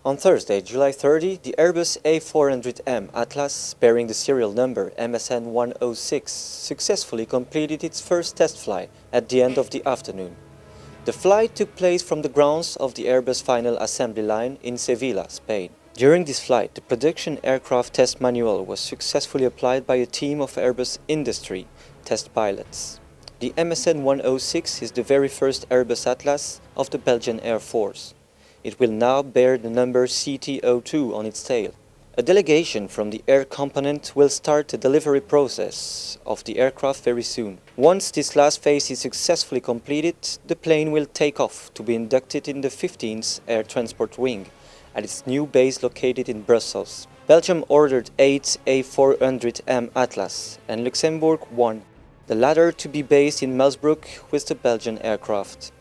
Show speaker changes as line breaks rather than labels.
On Thursday, July 30, the Airbus A400M Atlas, bearing the serial number MSN106, successfully completed its first test flight at the end of the afternoon. The flight took place from the grounds of the Airbus Final Assembly Line in Seville, Spain. During this flight, the production aircraft test manual was successfully applied by a team of Airbus industry test pilots. The MSN106 is the very first Airbus Atlas of the Belgian Air Force. It will now bear the number CT02 on its tail. A delegation from the air component will start the delivery process of the aircraft very soon. Once this last phase is successfully completed, the plane will take off to be inducted in the 15th Air Transport Wing at its new base located in Brussels. Belgium ordered 8 A400M Atlas and Luxembourg 1, the latter to be based in Musbrook with the Belgian aircraft.